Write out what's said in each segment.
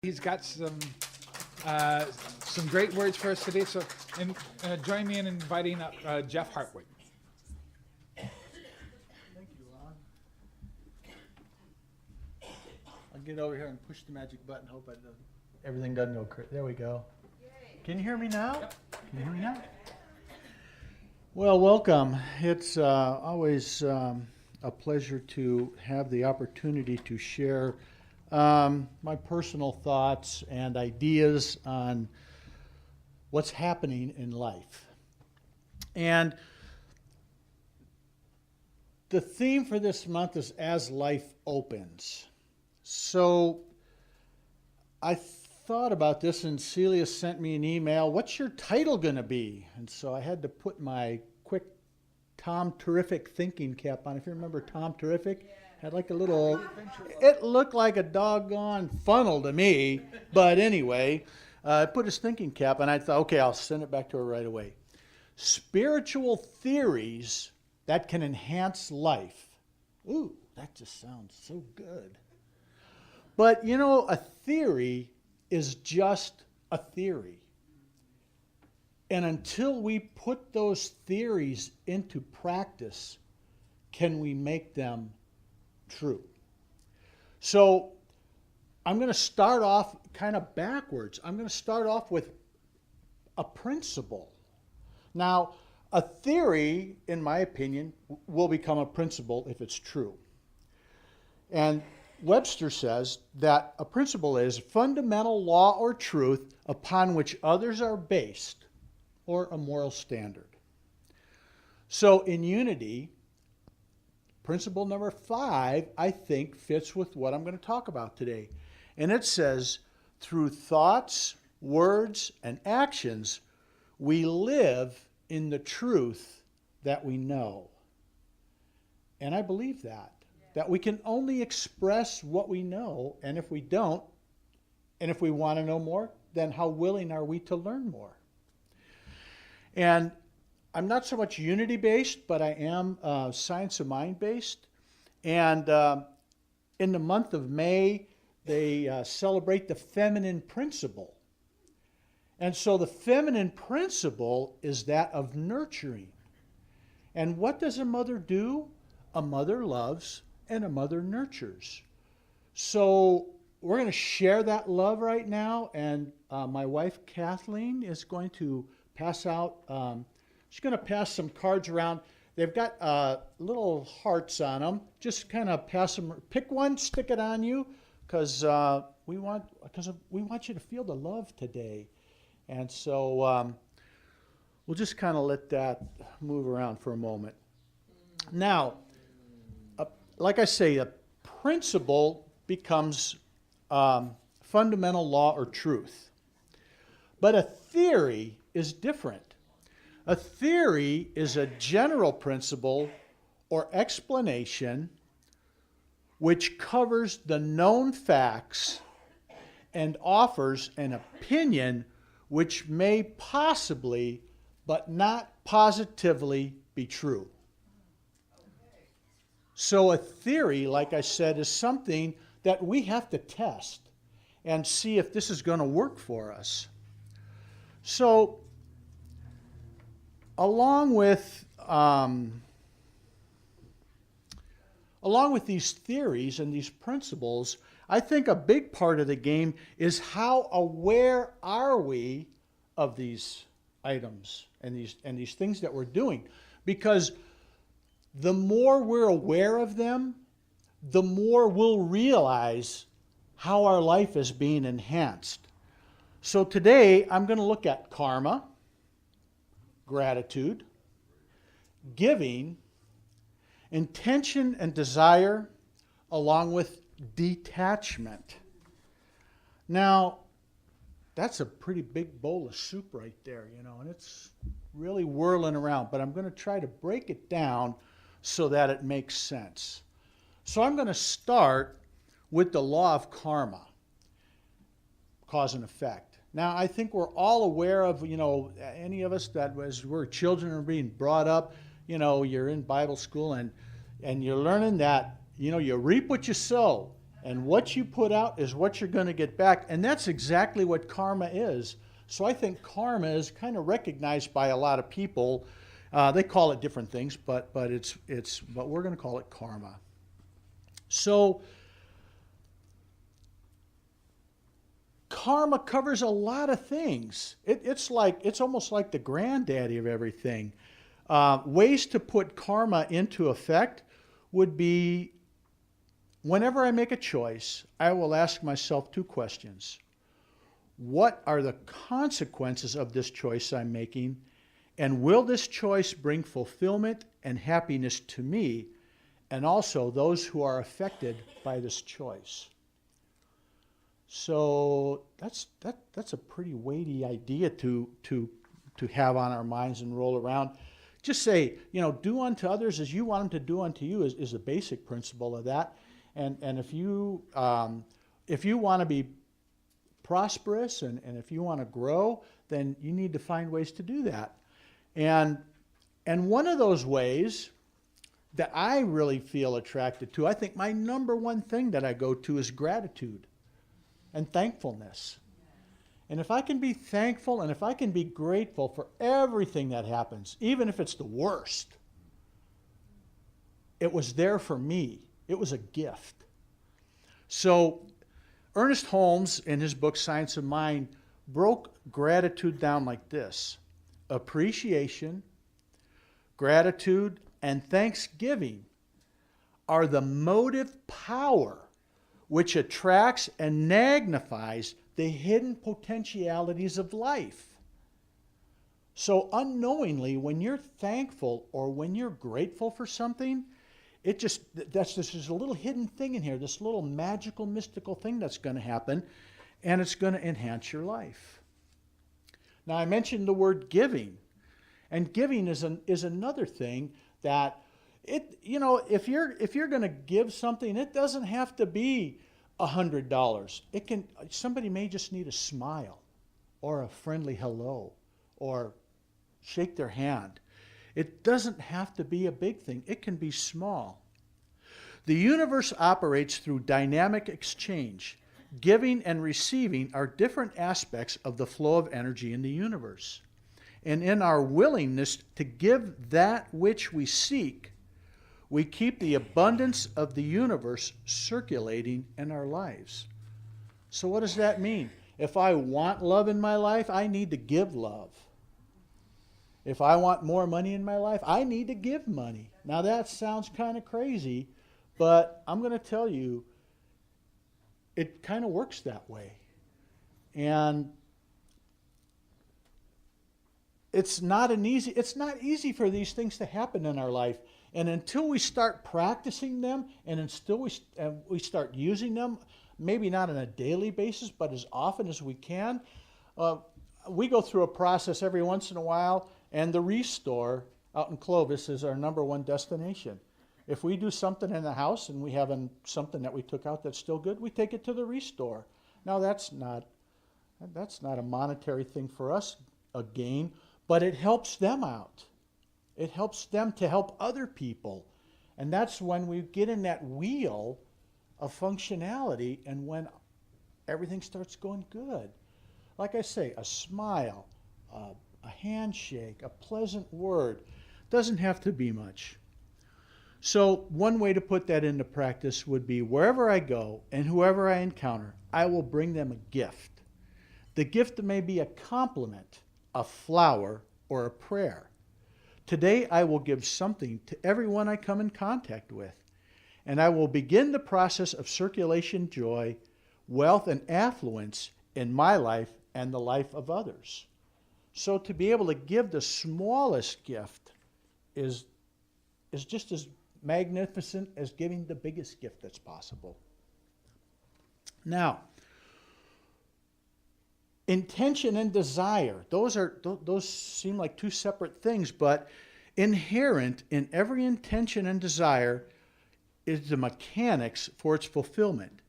He's got some great words for us today. So, join me in inviting up Jeff Hartwig. Thank you, Ron. I'll get over here and push the magic button. Hope everything doesn't go crazy. There we go. Can you hear me now? Yep. Can you hear me now? Well, welcome. It's always a pleasure to have the opportunity to share my personal thoughts and ideas on what's happening in life. And the theme for this month is As Life Opens. So I thought about this, and Celia sent me an email. What's your title going to be? And so I had to put my quick Tom Terrific thinking cap on. If you remember Tom Terrific, had like a little, it looked like a doggone funnel to me. But anyway, I put his thinking cap, and I thought, okay, I'll send it back to her right away. Spiritual theories that can enhance life. Ooh, that just sounds so good. But you know, a theory is just a theory. And until we put those theories into practice, can we make them true? So I'm going to start off kind of backwards. I'm going to start off with a principle. Now, a theory, in my opinion, will become a principle if it's true. And Webster says that a principle is fundamental law or truth upon which others are based, or a moral standard. So in unity, principle number 5, I think, fits with what I'm going to talk about today. And it says, through thoughts, words, and actions, we live in the truth that we know. And I believe that we can only express what we know, and if we don't, and if we want to know more, then how willing are we to learn more? And I'm not so much unity-based, but I am science of mind-based. And in the month of May, they celebrate the feminine principle. And so the feminine principle is that of nurturing. And what does a mother do? A mother loves and a mother nurtures. So we're going to share that love right now. And my wife, Kathleen, is going to pass out, she's going to pass some cards around. They've got little hearts on them. Just kind of pass them. Pick one, stick it on you, because we want you to feel the love today. And so we'll just kind of let that move around for a moment. Now, like I say, a principle becomes fundamental law or truth. But a theory is different. A theory is a general principle or explanation which covers the known facts and offers an opinion which may possibly, but not positively, be true. So a theory, like I said, is something that we have to test and see if this is going to work for us. So along with these theories and these principles, I think a big part of the game is how aware are we of these items and these things that we're doing. Because the more we're aware of them, the more we'll realize how our life is being enhanced. So today, I'm going to look at karma, gratitude, giving, intention and desire, along with detachment. Now, that's a pretty big bowl of soup right there, and it's really whirling around. But I'm going to try to break it down so that it makes sense. So I'm going to start with the law of karma, cause and effect. Now, I think we're all aware of, any of us that as we're children are being brought up, you're in Bible school and you're learning that, you reap what you sow. And what you put out is what you're going to get back. And that's exactly what karma is. So I think karma is kind of recognized by a lot of people. They call it different things, but we're going to call it karma. So karma covers a lot of things. It's almost like the granddaddy of everything. Ways to put karma into effect would be, whenever I make a choice, I will ask myself two questions. What are the consequences of this choice I'm making? And will this choice bring fulfillment and happiness to me and also those who are affected by this choice? So that's a pretty weighty idea to have on our minds and roll around. Just say, do unto others as you want them to do unto you is a basic principle of that. And if you want to be prosperous and if you want to grow, then you need to find ways to do that. And one of those ways that I really feel attracted to, I think my number one thing that I go to is gratitude and thankfulness. And if I can be thankful and if I can be grateful for everything that happens, even if it's the worst, it was there for me. It was a gift. So Ernest Holmes, in his book Science of Mind, broke gratitude down like this: appreciation, gratitude, and thanksgiving are the motive power which attracts and magnifies the hidden potentialities of life. So unknowingly, when you're thankful or when you're grateful for something, there's a little hidden thing in here, this little magical, mystical thing that's going to happen, and it's going to enhance your life. Now, I mentioned the word giving, and giving is another thing that if you're going to give something, it doesn't have to be $100. Somebody may just need a smile, or a friendly hello, or shake their hand. It doesn't have to be a big thing. It can be small. The universe operates through dynamic exchange. Giving and receiving are different aspects of the flow of energy in the universe. And in our willingness to give that which we seek, we keep the abundance of the universe circulating in our lives. So what does that mean? If I want love in my life, I need to give love. If I want more money in my life, I need to give money. Now that sounds kind of crazy, but I'm going to tell you, it kind of works that way. And it's not easy for these things to happen in our life. And until we start practicing them, and until we start using them, maybe not on a daily basis, but as often as we can, we go through a process every once in a while, and the Restore out in Clovis is our number one destination. If we do something in the house and we have something that we took out that's still good, we take it to the Restore. Now that's not a monetary thing for us, a gain, but it helps them out. It helps them to help other people. And that's when we get in that wheel of functionality and when everything starts going good. Like I say, a smile, a handshake, a pleasant word. Doesn't have to be much. So one way to put that into practice would be wherever I go and whoever I encounter, I will bring them a gift. The gift may be a compliment, a flower, or a prayer. Today I will give something to everyone I come in contact with, and I will begin the process of circulation joy, wealth, and affluence in my life and the life of others. So to be able to give the smallest gift is just as magnificent as giving the biggest gift that's possible. Now, intention and desire, those seem like two separate things, but inherent in every intention and desire is the mechanics for its fulfillment.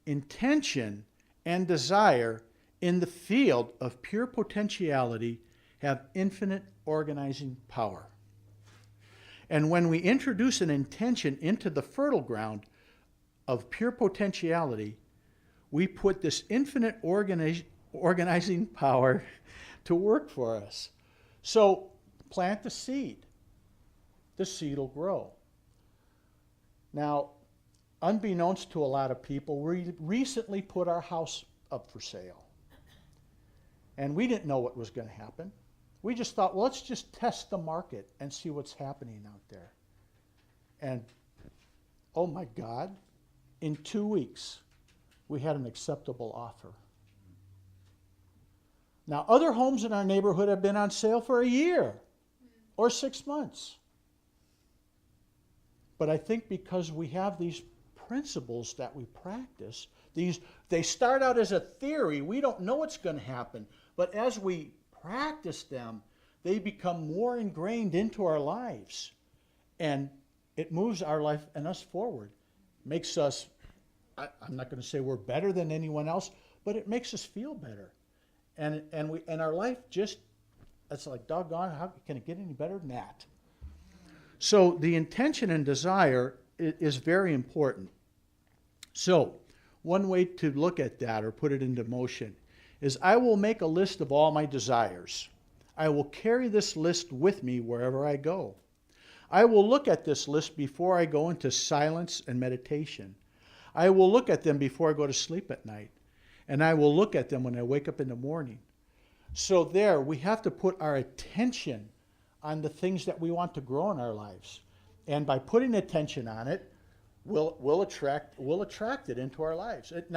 Intention and desire in the field of pure potentiality have infinite organizing power. And when we introduce an intention into the fertile ground of pure potentiality, we put this infinite organizing power to work for us. So plant the seed. The seed will grow. Now, unbeknownst to a lot of people, we recently put our house up for sale. And we didn't know what was going to happen. We just thought, well, let's just test the market and see what's happening out there. And, oh my God, in 2 weeks, we had an acceptable offer. Now, other homes in our neighborhood have been on sale for a year or 6 months. But I think because we have these principles that we practice, they start out as a theory. We don't know what's going to happen. But as we practice them, they become more ingrained into our lives. And it moves our life and us forward. Makes us, I'm not going to say we're better than anyone else, but it makes us feel better. And our life just, it's like, doggone, how can it get any better than that? So the intention and desire is very important. So one way to look at that or put it into motion is I will make a list of all my desires. I will carry this list with me wherever I go. I will look at this list before I go into silence and meditation. I will look at them before I go to sleep at night. And I will look at them when I wake up in the morning. So there, we have to put our attention on the things that we want to grow in our lives. And by putting attention on it, we'll attract it into our lives. It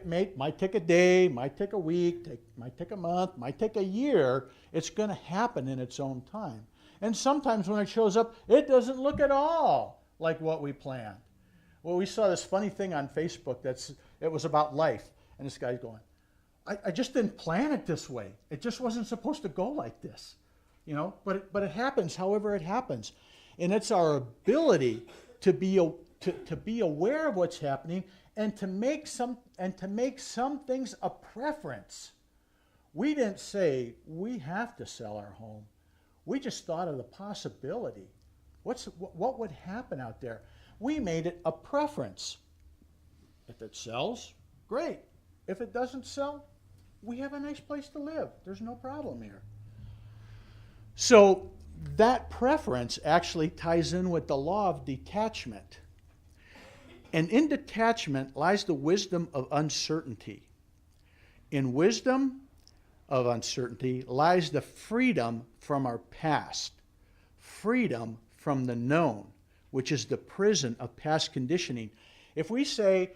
might take a day, might take a week, might take a month, might take a year. It's going to happen in its own time. And sometimes when it shows up, it doesn't look at all like what we planned. Well, we saw this funny thing on Facebook it was about life. And this guy's going, I just didn't plan it this way. It just wasn't supposed to go like this. You know, but it happens however it happens. And it's our ability to be aware of what's happening and to make some things a preference. We didn't say we have to sell our home. We just thought of the possibility. What would happen out there? We made it a preference. If it sells, great. If it doesn't sell, we have a nice place to live. There's no problem here. So that preference actually ties in with the law of detachment. And in detachment lies the wisdom of uncertainty. In wisdom of uncertainty lies the freedom from our past, freedom from the known, which is the prison of past conditioning. If we say,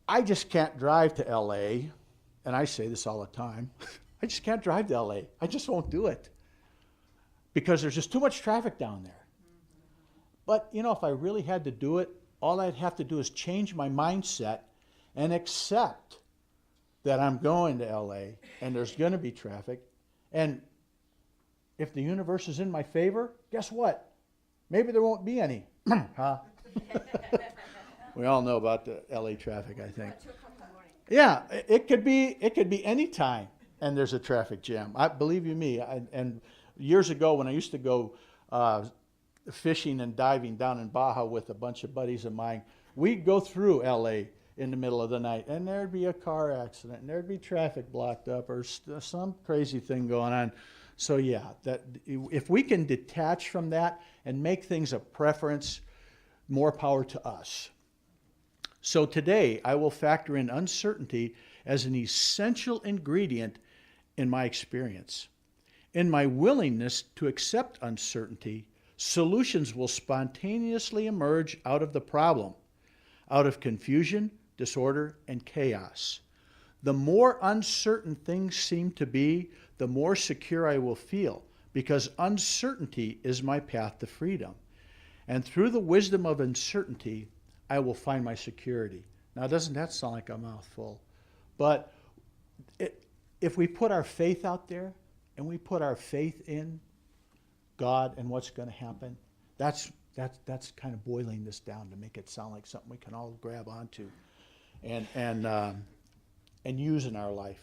I just can't drive to LA, and I say this all the time, I just can't drive to LA. I just won't do it because there's just too much traffic down there. But, if I really had to do it, all I'd have to do is change my mindset and accept that I'm going to LA and there's going to be traffic. And if the universe is in my favor, guess what? Maybe there won't be any. Huh? We all know about the LA traffic, I think. Yeah, it could be any time. And there's a traffic jam. Believe you me. And years ago, when I used to go fishing and diving down in Baja with a bunch of buddies of mine, we'd go through LA in the middle of the night, and there'd be a car accident, and there'd be traffic blocked up, or some crazy thing going on. So yeah, that if we can detach from that and make things a preference, more power to us. So today, I will factor in uncertainty as an essential ingredient in my experience. In my willingness to accept uncertainty, solutions will spontaneously emerge out of the problem, out of confusion, disorder, and chaos. The more uncertain things seem to be, the more secure I will feel, because uncertainty is my path to freedom. And through the wisdom of uncertainty, I will find my security. Now, doesn't that sound like a mouthful? But if we put our faith out there and we put our faith in God and what's going to happen, that's kind of boiling this down to make it sound like something we can all grab onto and use in our life.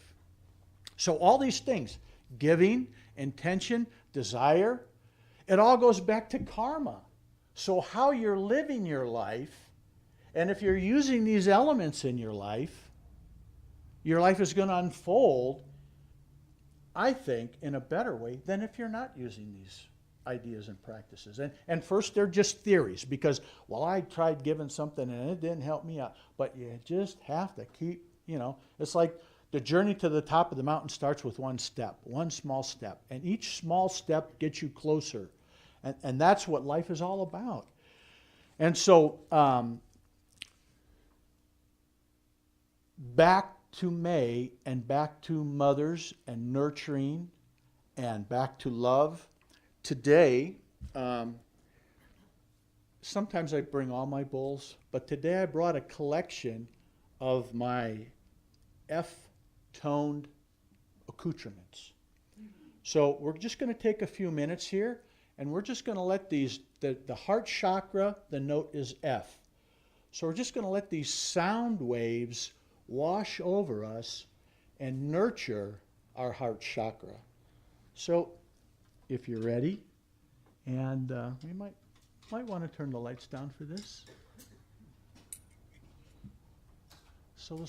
So all these things, giving, intention, desire, it all goes back to karma. So how you're living your life And if you're using these elements in your life is going to unfold, I think, in a better way than if you're not using these ideas and practices. And first, they're just theories because, well, I tried giving something and it didn't help me out. But you just have to keep, it's like the journey to the top of the mountain starts with one step, one small step. And each small step gets you closer. And that's what life is all about. And so, back to May and back to mothers and nurturing and back to love. Today, sometimes I bring all my bowls, but today I brought a collection of my F-toned accoutrements. So we're just going to take a few minutes here, and we're just going to let these, the heart chakra, the note is F. So we're just going to let these sound waves wash over us and nurture our heart chakra. So if you're ready, and we might want to turn the lights down for this. So we'll